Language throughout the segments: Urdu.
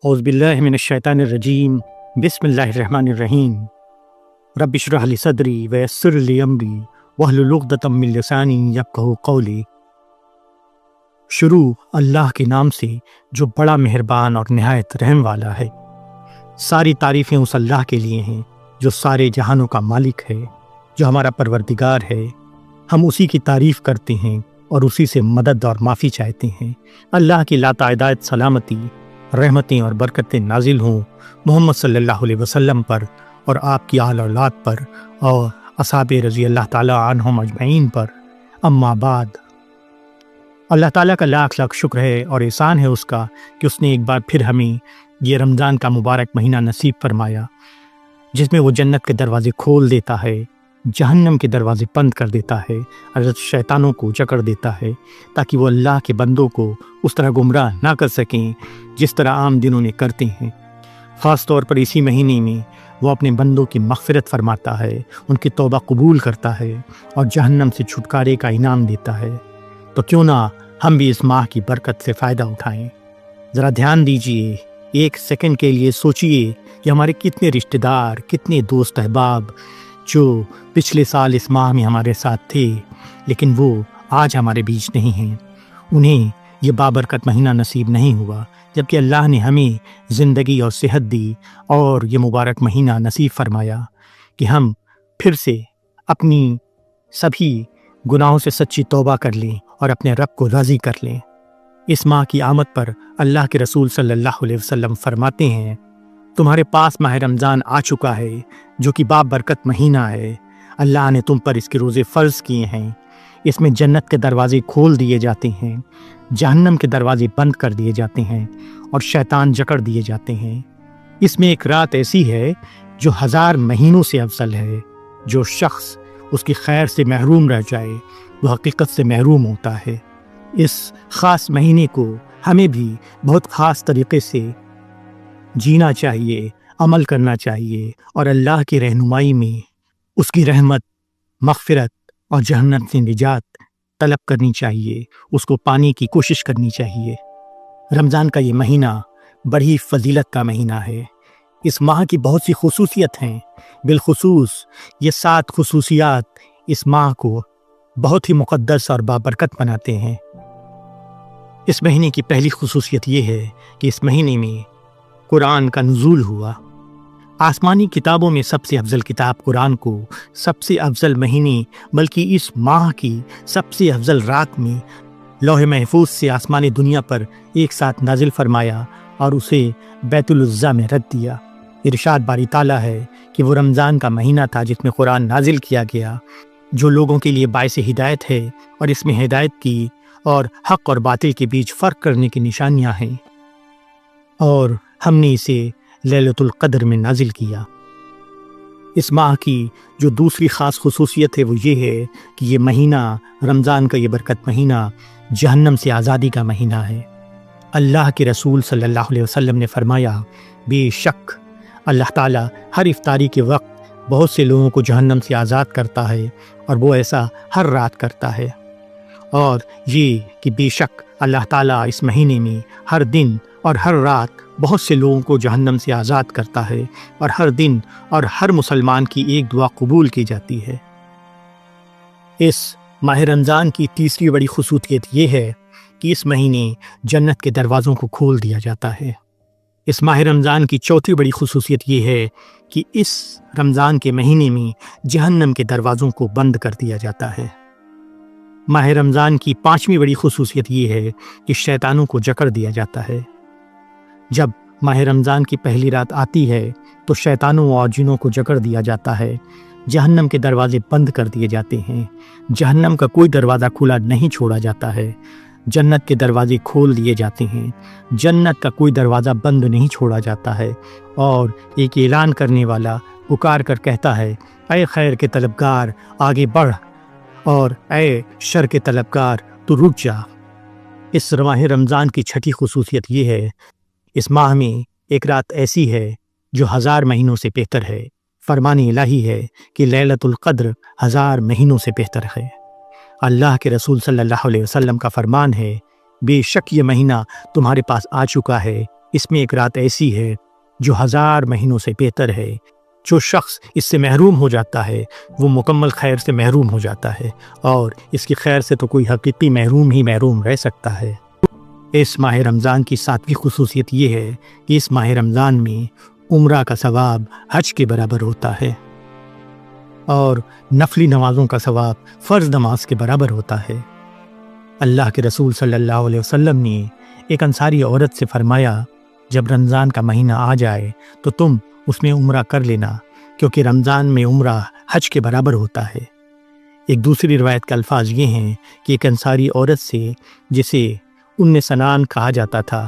اعوذ باللہ من الشیطان الرجیم بسم اللہ الرحمن الرحیم رب اشرح لی صدری ویسر لی امری واحلل عقدۃ من لسانی یفقہوا قولی۔ شروع اللہ کے نام سے جو بڑا مہربان اور نہایت رحم والا ہے۔ ساری تعریفیں اس اللہ کے لیے ہیں جو سارے جہانوں کا مالک ہے، جو ہمارا پروردگار ہے۔ ہم اسی کی تعریف کرتے ہیں اور اسی سے مدد اور معافی چاہتے ہیں۔ اللہ کی لاتعداد سلامتی، رحمتیں اور برکتیں نازل ہوں محمد صلی اللہ علیہ وسلم پر اور آپ کی آل اولاد پر اور اصحاب رضی اللہ تعالیٰ عنہم اجمعین پر۔ اما بعد، اللہ تعالیٰ کا لاکھ لاکھ شکر ہے اور احسان ہے اس کا کہ اس نے ایک بار پھر ہمیں یہ رمضان کا مبارک مہینہ نصیب فرمایا، جس میں وہ جنت کے دروازے کھول دیتا ہے، جہنم کے دروازے بند کر دیتا ہے اور شیطانوں کو جکڑ دیتا ہے تاکہ وہ اللہ کے بندوں کو اس طرح گمراہ نہ کر سکیں جس طرح عام دنوں میں کرتے ہیں۔ خاص طور پر اسی مہینے میں وہ اپنے بندوں کی مغفرت فرماتا ہے، ان کی توبہ قبول کرتا ہے اور جہنم سے چھٹکارے کا انعام دیتا ہے۔ تو کیوں نہ ہم بھی اس ماہ کی برکت سے فائدہ اٹھائیں۔ ذرا دھیان دیجئے، ایک سیکنڈ کے لیے سوچئے کہ ہمارے کتنے رشتہ دار، کتنے دوست احباب جو پچھلے سال اس ماہ میں ہمارے ساتھ تھے لیکن وہ آج ہمارے بیچ نہیں ہیں، انہیں یہ بابرکت مہینہ نصیب نہیں ہوا، جبکہ اللہ نے ہمیں زندگی اور صحت دی اور یہ مبارک مہینہ نصیب فرمایا کہ ہم پھر سے اپنی سبھی گناہوں سے سچی توبہ کر لیں اور اپنے رب کو راضی کر لیں۔ اس ماہ کی آمد پر اللہ کے رسول صلی اللہ علیہ وسلم فرماتے ہیں، تمہارے پاس ماہ رمضان آ چکا ہے جو کہ بابرکت مہینہ ہے۔ اللہ نے تم پر اس کے روزے فرض کیے ہیں۔ اس میں جنت کے دروازے کھول دیے جاتے ہیں، جہنم کے دروازے بند کر دیے جاتے ہیں اور شیطان جکڑ دیے جاتے ہیں۔ اس میں ایک رات ایسی ہے جو 1000 مہینوں سے افضل ہے۔ جو شخص اس کی خیر سے محروم رہ جائے وہ حقیقت سے محروم ہوتا ہے۔ اس خاص مہینے کو ہمیں بھی بہت خاص طریقے سے جینا چاہیے، عمل کرنا چاہیے اور اللہ کی رہنمائی میں اس کی رحمت، مغفرت اور جہنم سے نجات طلب کرنی چاہیے، اس کو پانے کی کوشش کرنی چاہیے۔ رمضان کا یہ مہینہ بڑی فضیلت کا مہینہ ہے۔ اس ماہ کی بہت سی خصوصیت ہیں، بالخصوص یہ 7 خصوصیات اس ماہ کو بہت ہی مقدس اور بابرکت بناتے ہیں۔ اس مہینے کی پہلی خصوصیت یہ ہے کہ اس مہینے میں قرآن کا نزول ہوا۔ آسمانی کتابوں میں سب سے افضل کتاب قرآن کو سب سے افضل مہینے بلکہ اس ماہ کی سب سے افضل رات میں لوح محفوظ سے آسمان دنیا پر ایک ساتھ نازل فرمایا اور اسے بیت العزا میں رکھ دیا۔ ارشاد باری تعالیٰ ہے کہ وہ رمضان کا مہینہ تھا جس میں قرآن نازل کیا گیا، جو لوگوں کے لیے باعث ہدایت ہے اور اس میں ہدایت کی اور حق اور باطل کے بیچ فرق کرنے کی نشانیاں ہیں، اور ہم نے اسے لیلۃ القدر میں نازل کیا۔ اس ماہ کی جو دوسری خاص خصوصیت ہے وہ یہ ہے کہ یہ مہینہ، رمضان کا یہ برکت مہینہ، جہنم سے آزادی کا مہینہ ہے۔ اللہ کے رسول صلی اللہ علیہ وسلم نے فرمایا، بے شک اللہ تعالیٰ ہر افطاری کے وقت بہت سے لوگوں کو جہنم سے آزاد کرتا ہے اور وہ ایسا ہر رات کرتا ہے، اور یہ کہ بے شک اللہ تعالیٰ اس مہینے میں ہر دن اور ہر رات بہت سے لوگوں کو جہنم سے آزاد کرتا ہے، اور ہر دن اور ہر مسلمان کی ایک دعا قبول کی جاتی ہے۔ اس ماہ رمضان کی تیسری بڑی خصوصیت یہ ہے کہ اس مہینے جنت کے دروازوں کو کھول دیا جاتا ہے۔ اس ماہ رمضان کی چوتھی بڑی خصوصیت یہ ہے کہ اس رمضان کے مہینے میں جہنم کے دروازوں کو بند کر دیا جاتا ہے۔ ماہ رمضان کی پانچویں بڑی خصوصیت یہ ہے کہ شیطانوں کو جکڑ دیا جاتا ہے۔ جب ماہ رمضان کی پہلی رات آتی ہے تو شیطانوں اور جنوں کو جکڑ دیا جاتا ہے، جہنم کے دروازے بند کر دیے جاتے ہیں، جہنم کا کوئی دروازہ کھلا نہیں چھوڑا جاتا ہے، جنت کے دروازے کھول دیے جاتے ہیں، جنت کا کوئی دروازہ بند نہیں چھوڑا جاتا ہے، اور ایک اعلان کرنے والا پکار کر کہتا ہے، اے خیر کے طلبگار آگے بڑھ، اور اے شر کے طلبگار تو رک جا۔ اس ماہ رمضان کی چھٹی خصوصیت یہ ہے، اس ماہ میں ایک رات ایسی ہے جو 1000 مہینوں سے بہتر ہے۔ فرمان الہی ہے کہ لیلۃ القدر 1000 مہینوں سے بہتر ہے۔ اللہ کے رسول صلی اللہ علیہ وسلم کا فرمان ہے، بے شک یہ مہینہ تمہارے پاس آ چکا ہے اس میں ایک رات ایسی ہے جو 1000 مہینوں سے بہتر ہے۔ جو شخص اس سے محروم ہو جاتا ہے وہ مکمل خیر سے محروم ہو جاتا ہے، اور اس کی خیر سے تو کوئی حقیقی محروم ہی محروم رہ سکتا ہے۔ اس ماہ رمضان کی 7ویں خصوصیت یہ ہے کہ اس ماہ رمضان میں عمرہ کا ثواب حج کے برابر ہوتا ہے، اور نفلی نمازوں کا ثواب فرض نماز کے برابر ہوتا ہے۔ اللہ کے رسول صلی اللہ علیہ وسلم نے ایک انصاری عورت سے فرمایا، جب رمضان کا مہینہ آ جائے تو تم اس میں عمرہ کر لینا، کیونکہ رمضان میں عمرہ حج کے برابر ہوتا ہے۔ ایک دوسری روایت کے الفاظ یہ ہیں کہ ایک انصاری عورت سے جسے سنان کہا جاتا تھا،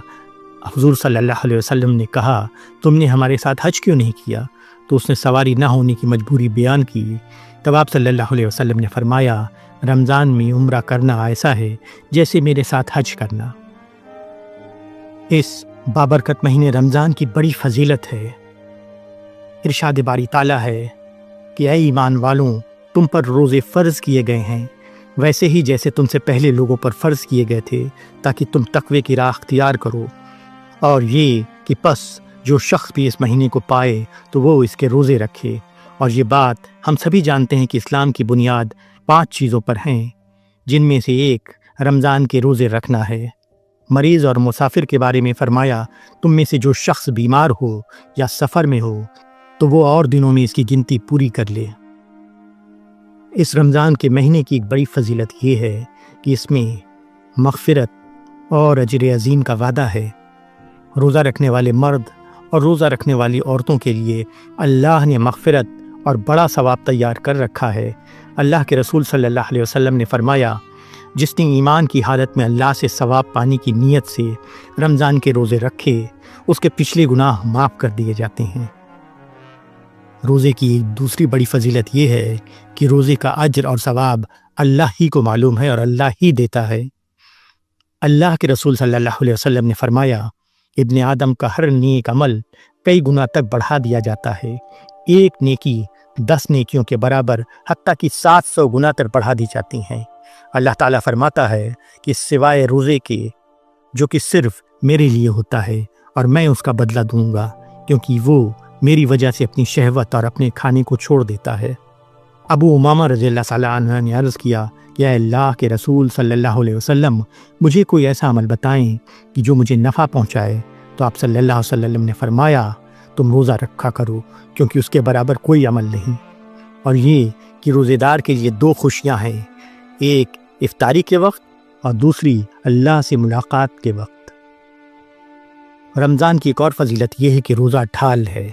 حضور صلی اللہ علیہ وسلم نے کہا، تم نے ہمارے ساتھ حج کیوں نہیں کیا؟ تو اس نے سواری نہ ہونے کی مجبوری بیان کی۔ تب آپ صلی اللہ علیہ وسلم نے فرمایا، رمضان میں عمرہ کرنا ایسا ہے جیسے میرے ساتھ حج کرنا۔ اس بابرکت مہینے رمضان کی بڑی فضیلت ہے۔ ارشاد باری تعالیٰ ہے کہ اے ایمان والوں، تم پر روزے فرض کیے گئے ہیں ویسے ہی جیسے تم سے پہلے لوگوں پر فرض کیے گئے تھے، تاکہ تم تقوی کی راہ اختیار کرو، اور یہ کہ پس جو شخص بھی اس مہینے کو پائے تو وہ اس کے روزے رکھے۔ اور یہ بات ہم سبھی جانتے ہیں کہ اسلام کی بنیاد 5 چیزوں پر ہیں، جن میں سے ایک رمضان کے روزے رکھنا ہے۔ مریض اور مسافر کے بارے میں فرمایا، تم میں سے جو شخص بیمار ہو یا سفر میں ہو تو وہ اور دنوں میں اس کی گنتی پوری کر لے۔ اس رمضان کے مہینے کی ایک بڑی فضیلت یہ ہے کہ اس میں مغفرت اور اجر عظیم کا وعدہ ہے۔ روزہ رکھنے والے مرد اور روزہ رکھنے والی عورتوں کے لیے اللہ نے مغفرت اور بڑا ثواب تیار کر رکھا ہے۔ اللہ کے رسول صلی اللہ علیہ وسلم نے فرمایا، جس نے ایمان کی حالت میں اللہ سے ثواب پانے کی نیت سے رمضان کے روزے رکھے، اس کے پچھلے گناہ معاف کر دیے جاتے ہیں۔ روزے کی دوسری بڑی فضیلت یہ ہے کہ روزے کا اجر اور ثواب اللہ ہی کو معلوم ہے اور اللہ ہی دیتا ہے۔ اللہ کے رسول صلی اللہ علیہ وسلم نے فرمایا، ابن آدم کا ہر نیک عمل کئی گنا تک بڑھا دیا جاتا ہے، ایک نیکی 10 نیکیوں کے برابر، حتیٰ کہ 700 گنا تک بڑھا دی جاتی ہیں۔ اللہ تعالیٰ فرماتا ہے کہ سوائے روزے کے جو کہ صرف میرے لیے ہوتا ہے، اور میں اس کا بدلہ دوں گا، کیونکہ وہ میری وجہ سے اپنی شہوت اور اپنے کھانے کو چھوڑ دیتا ہے۔ ابو امامہ رضی اللہ تعالیٰ عنہ نے عرض کیا کہ اے اللہ کے رسول صلی اللہ علیہ وسلم، مجھے کوئی ایسا عمل بتائیں کہ جو مجھے نفع پہنچائے۔ تو آپ صلی اللہ علیہ وسلم نے فرمایا، تم روزہ رکھا کرو، کیونکہ اس کے برابر کوئی عمل نہیں۔ اور یہ کہ روزے دار کے لیے 2 خوشیاں ہیں، ایک افطاری کے وقت اور دوسری اللہ سے ملاقات کے وقت۔ رمضان کی ایک اور فضیلت یہ ہے کہ روزہ ڈھال ہے۔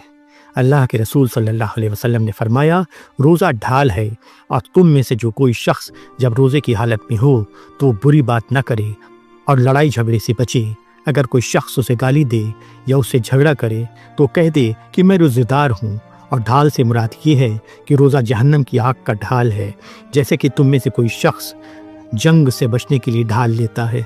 اللہ کے رسول صلی اللہ علیہ وسلم نے فرمایا، روزہ ڈھال ہے، اور تم میں سے جو کوئی شخص جب روزے کی حالت میں ہو تو وہ بری بات نہ کرے اور لڑائی جھگڑے سے بچے۔ اگر کوئی شخص اسے گالی دے یا اس سے جھگڑا کرے تو کہہ دے کہ میں روزے دار ہوں، اور ڈھال سے مراد یہ ہے کہ روزہ جہنم کی آگ کا ڈھال ہے، جیسے کہ تم میں سے کوئی شخص جنگ سے بچنے کے لیے ڈھال لیتا ہے۔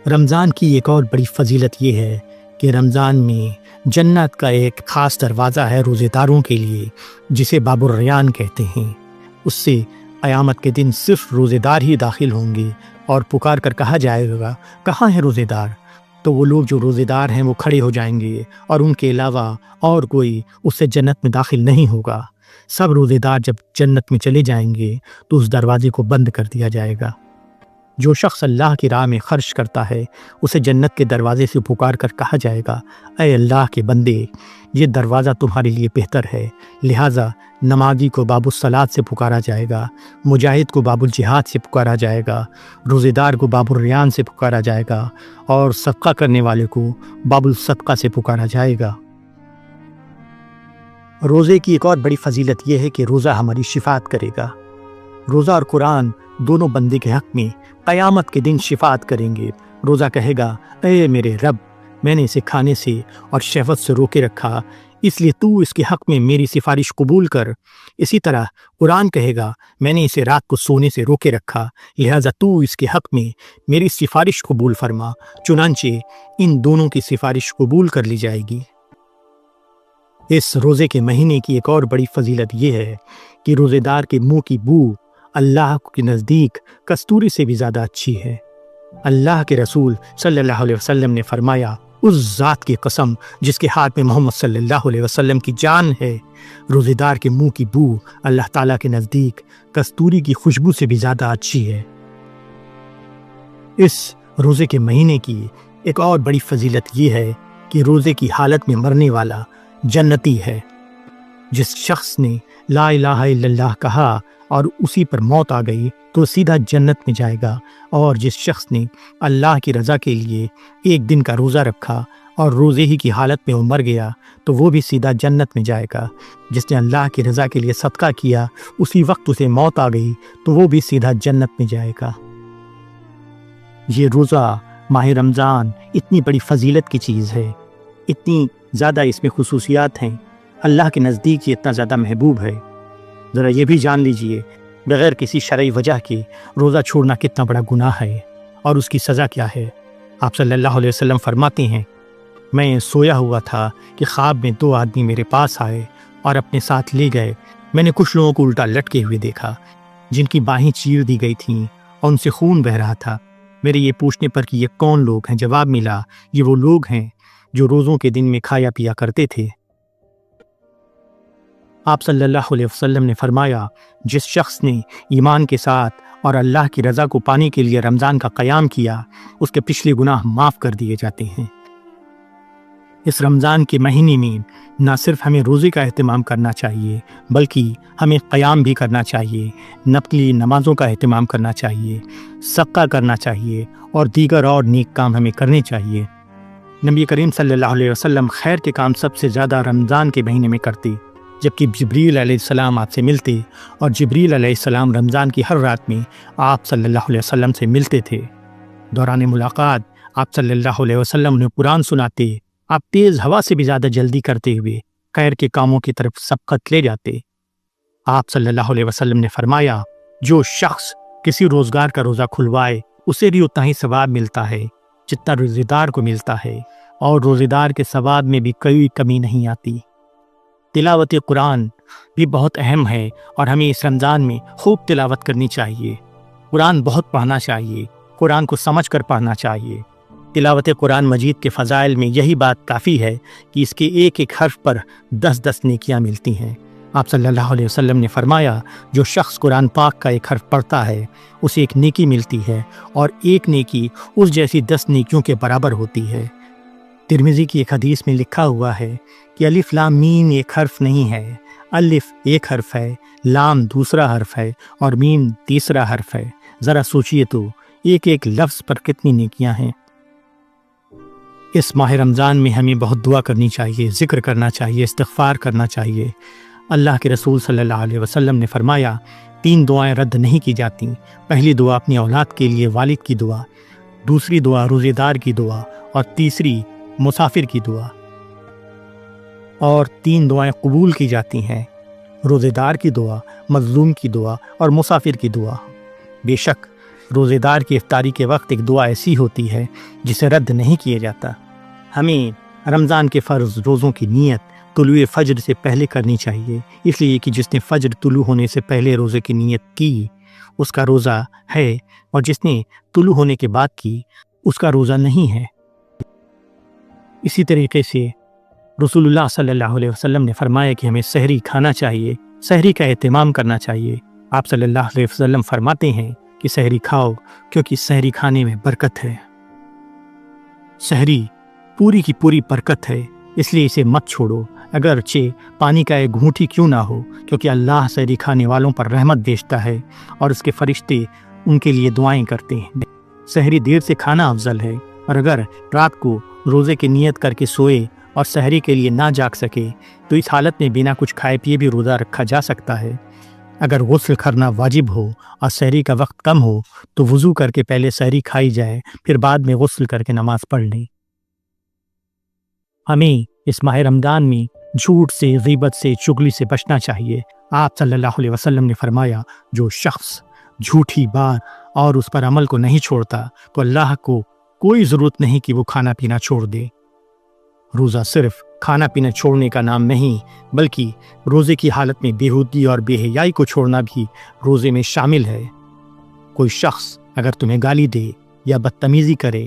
رمضان کی ایک اور بڑی فضیلت یہ ہے کہ رمضان میں جنت کا ایک خاص دروازہ ہے روزے داروں کے لیے، جسے باب الریان کہتے ہیں۔ اس سے قیامت کے دن صرف روزے دار ہی داخل ہوں گے، اور پکار کر کہا جائے گا، کہاں ہے روزے دار؟ تو وہ لوگ جو روزے دار ہیں وہ کھڑے ہو جائیں گے، اور ان کے علاوہ اور کوئی اس سے جنت میں داخل نہیں ہوگا۔ سب روزے دار جب جنت میں چلے جائیں گے تو اس دروازے کو بند کر دیا جائے گا۔ جو شخص اللہ کی راہ میں خرچ کرتا ہے، اسے جنت کے دروازے سے پکار کر کہا جائے گا، اے اللہ کے بندے، یہ دروازہ تمہارے لیے بہتر ہے۔ لہٰذا نمازی کو باب الصلاۃ سے پکارا جائے گا، مجاہد کو باب الجہاد سے پکارا جائے گا، روزے دار کو باب الریان سے پکارا جائے گا، اور صدقہ کرنے والے کو باب الصدقہ سے پکارا جائے گا۔ روزے کی ایک اور بڑی فضیلت یہ ہے کہ روزہ ہماری شفاعت کرے گا۔ روزہ اور قرآن دونوں بندے کے حق میں قیامت کے دن شفاعت کریں گے۔ روزہ کہے گا، اے میرے رب، میں نے اسے کھانے سے اور شہوت سے روکے رکھا، اس لیے تو اس کے حق میں میری سفارش قبول کر۔ اسی طرح قرآن کہے گا، میں نے اسے رات کو سونے سے روکے رکھا، لہٰذا تو اس کے حق میں میری سفارش قبول فرما۔ چنانچہ ان دونوں کی سفارش قبول کر لی جائے گی۔ اس روزے کے مہینے کی ایک اور بڑی فضیلت یہ ہے کہ روزے دار کے منہ کی بو اللہ کے نزدیک کستوری سے بھی زیادہ اچھی ہے۔ اللہ کے رسول صلی اللہ علیہ وسلم نے فرمایا، اس ذات کی قسم جس کے ہاتھ میں محمد صلی اللہ علیہ وسلم کی جان ہے، روزے دار کے منہ کی بو اللہ تعالیٰ کے نزدیک کستوری کی خوشبو سے بھی زیادہ اچھی ہے۔ اس روزے کے مہینے کی ایک اور بڑی فضیلت یہ ہے کہ روزے کی حالت میں مرنے والا جنتی ہے۔ جس شخص نے لا الہ الا اللہ کہا اور اسی پر موت آ گئی تو سیدھا جنت میں جائے گا، اور جس شخص نے اللہ کی رضا کے لیے ایک دن کا روزہ رکھا اور روزے ہی کی حالت میں وہ مر گیا تو وہ بھی سیدھا جنت میں جائے گا۔ جس نے اللہ کی رضا کے لیے صدقہ کیا، اسی وقت اسے موت آ گئی تو وہ بھی سیدھا جنت میں جائے گا۔ یہ روزہ ماہ رمضان اتنی بڑی فضیلت کی چیز ہے، اتنی زیادہ اس میں خصوصیات ہیں، اللہ کے نزدیک یہ اتنا زیادہ محبوب ہے۔ ذرا یہ بھی جان لیجئے بغیر کسی شرعی وجہ کے روزہ چھوڑنا کتنا بڑا گناہ ہے اور اس کی سزا کیا ہے۔ آپ صلی اللہ علیہ وسلم فرماتے ہیں، میں سویا ہوا تھا کہ خواب میں 2 آدمی میرے پاس آئے اور اپنے ساتھ لے گئے۔ میں نے کچھ لوگوں کو الٹا لٹکے ہوئے دیکھا جن کی باہیں چیر دی گئی تھیں اور ان سے خون بہہ رہا تھا۔ میرے یہ پوچھنے پر کہ یہ کون لوگ ہیں، جواب ملا، یہ وہ لوگ ہیں جو روزوں کے دن میں کھایا پیا کرتے تھے۔ آپ صلی اللہ علیہ وسلم نے فرمایا، جس شخص نے ایمان کے ساتھ اور اللہ کی رضا کو پانے کے لیے رمضان کا قیام کیا، اس کے پچھلے گناہ معاف کر دیے جاتے ہیں۔ اس رمضان کے مہینے میں نہ صرف ہمیں روزے کا اہتمام کرنا چاہیے بلکہ ہمیں قیام بھی کرنا چاہیے، نفلی نمازوں کا اہتمام کرنا چاہیے، صدقہ کرنا چاہیے اور دیگر اور نیک کام ہمیں کرنے چاہیے۔ نبی کریم صلی اللہ علیہ وسلم خیر کے کام سب سے زیادہ رمضان کے مہینے میں کرتے، جبکہ جبریل علیہ السلام آپ سے ملتے، اور جبریل علیہ السلام رمضان کی ہر رات میں آپ صلی اللہ علیہ وسلم سے ملتے تھے۔ دوران ملاقات آپ صلی اللہ علیہ وسلم نے قرآن سناتے، آپ تیز ہوا سے بھی زیادہ جلدی کرتے ہوئے خیر کے کاموں کی طرف سبقت لے جاتے۔ آپ صلی اللہ علیہ وسلم نے فرمایا، جو شخص کسی روزگار کا روزہ کھلوائے اسے بھی اتنا ہی ثواب ملتا ہے جتنا روزے دار کو ملتا ہے، اور روزے دار کے ثواب میں بھی کوئی کمی نہیں آتی۔ تلاوت قرآن بھی بہت اہم ہے اور ہمیں اس رمضان میں خوب تلاوت کرنی چاہیے۔ قرآن بہت پڑھنا چاہیے، قرآن کو سمجھ کر پڑھنا چاہیے۔ تلاوت قرآن مجید کے فضائل میں یہی بات کافی ہے کہ اس کے ایک ایک حرف پر 10 نیکیاں ملتی ہیں۔ آپ صلی اللہ علیہ وسلم نے فرمایا، جو شخص قرآن پاک کا ایک حرف پڑھتا ہے اسے ایک نیکی ملتی ہے، اور ایک نیکی اس جیسی 10 نیکیوں کے برابر ہوتی ہے۔ ترمذی کی ایک حدیث میں لکھا ہوا ہے کہ الف لام میم ایک حرف نہیں ہے، الف ایک حرف ہے، لام دوسرا حرف ہے اور میم تیسرا حرف ہے۔ ذرا سوچئے تو ایک ایک لفظ پر کتنی نیکیاں ہیں۔ اس ماہ رمضان میں ہمیں بہت دعا کرنی چاہیے، ذکر کرنا چاہیے، استغفار کرنا چاہیے۔ اللہ کے رسول صلی اللہ علیہ وسلم نے فرمایا، 3 دعائیں رد نہیں کی جاتی۔ پہلی دعا اپنی اولاد کے لیے والد کی دعا، دوسری دعا روزے دار کی دعا، اور تیسری مسافر کی دعا۔ اور 3 دعائیں قبول کی جاتی ہیں، روزے دار کی دعا، مظلوم کی دعا اور مسافر کی دعا۔ بے شک روزے دار کی افطاری کے وقت ایک دعا ایسی ہوتی ہے جسے رد نہیں کیا جاتا۔ ہمیں رمضان کے فرض روزوں کی نیت طلوع فجر سے پہلے کرنی چاہیے، اس لیے کہ جس نے فجر طلوع ہونے سے پہلے روزے کی نیت کی اس کا روزہ ہے، اور جس نے طلوع ہونے کے بعد کی اس کا روزہ نہیں ہے۔ اسی طریقے سے رسول اللہ صلی اللہ علیہ وسلم نے فرمایا کہ ہمیں سحری کھانا چاہیے، سحری کا اہتمام کرنا چاہیے۔ آپ صلی اللہ علیہ وسلم فرماتے ہیں کہ سحری کھاؤ کیونکہ سحری کھانے میں برکت ہے۔ سحری پوری کی پوری برکت ہے، اس لیے اسے مت چھوڑو، اگرچہ پانی کا ایک گھونٹ ہی کیوں نہ ہو، کیونکہ اللہ سحری کھانے والوں پر رحمت بھیجتا ہے اور اس کے فرشتے ان کے لیے دعائیں کرتے ہیں۔ سحری دیر سے کھانا افضل ہے، اور اگر رات کو روزے کی نیت کر کے سوئے اور سحری کے لیے نہ جاگ سکے تو اس حالت میں بنا کچھ کھائے پیے بھی روزہ رکھا جا سکتا ہے۔ اگر غسل کرنا واجب ہو اور سحری کا وقت کم ہو تو وضو کر کے پہلے سحری کھائی جائے، پھر بعد میں غسل کر کے نماز پڑھ لیں۔ ہمیں اس ماہ رمضان میں جھوٹ سے، غیبت سے، چغلی سے بچنا چاہیے۔ آپ صلی اللہ علیہ وسلم نے فرمایا، جو شخص جھوٹی بات اور اس پر عمل کو نہیں چھوڑتا تو اللہ کو کوئی ضرورت نہیں کہ وہ کھانا پینا چھوڑ دے۔ روزہ صرف کھانا پینا چھوڑنے کا نام نہیں، بلکہ روزے کی حالت میں بےہودگی اور بے حیائی کو چھوڑنا بھی روزے میں شامل ہے۔ کوئی شخص اگر تمہیں گالی دے یا بدتمیزی کرے